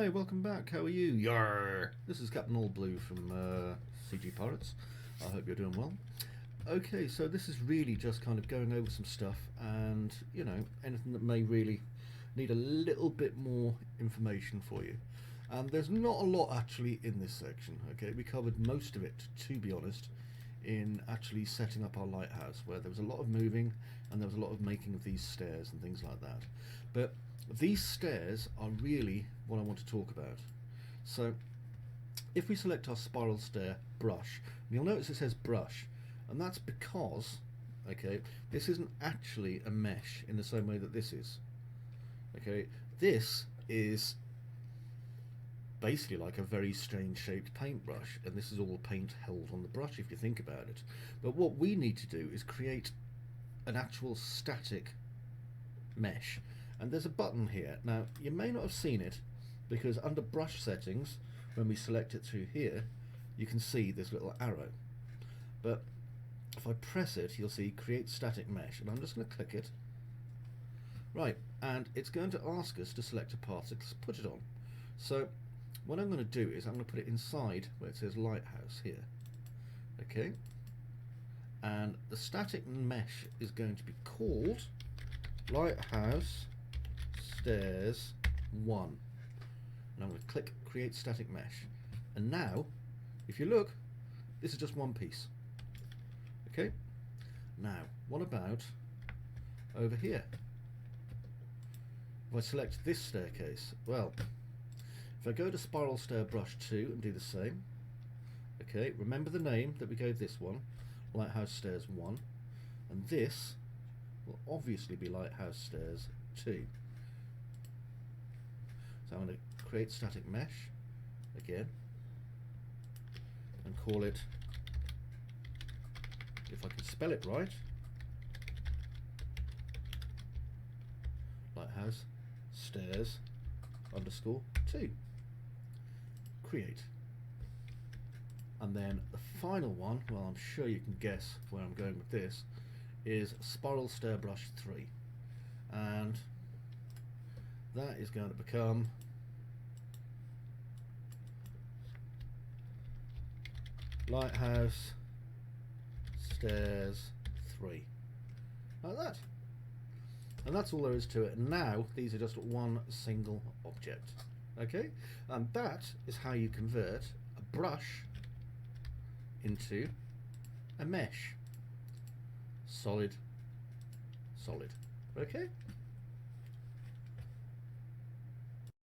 Hi, welcome back. How are you? YARR! This is Captain All Blue from CGPirates. I hope you're doing well. Okay, so this is really just kind of going over some stuff and, you know, anything that may really need a little bit more information for you. And there's not a lot actually in this section, okay? We covered most of it, to be honest, in actually setting up our lighthouse, where there was a lot of moving and there was a lot of making of these stairs and things like that. But these stairs are really what I want to talk about. So if we select our spiral stair brush, you'll notice it says brush, and that's because, okay, this isn't actually a mesh in the same way that this is. Okay, this is basically like a very strange shaped paintbrush, and this is all paint held on the brush if you think about it. But what we need to do is create an actual static mesh, and there's a button here. Now you may not have seen it because under brush settings, when we select it through here, you can see this little arrow, but if I press it, you'll see create static mesh, and I'm just going to click it. Right, and it's going to ask us to select a path to put it on. So what I'm going to do is I'm going to put it inside where it says lighthouse here. Okay, and the static mesh is going to be called lighthouse stairs 1, and I'm going to click create static mesh, and now if you look, this is just one piece. Okay, now what about over here? If I select this staircase, well, if I go to spiral stair brush 2 and do the same, okay, remember the name that we gave this one, lighthouse stairs 1, and this will obviously be lighthouse stairs 2. So I'm going to create static mesh again and call it, if I can spell it right, lighthouse stairs underscore 2. Create. And then the final one, well, I'm sure you can guess where I'm going with this, is spiral stair brush 3, and that is going to become lighthouse stairs 3, like that. And that's all there is to it. And now these are just one single object. Okay, and that is how you convert a brush into a mesh. Solid, solid. Okay.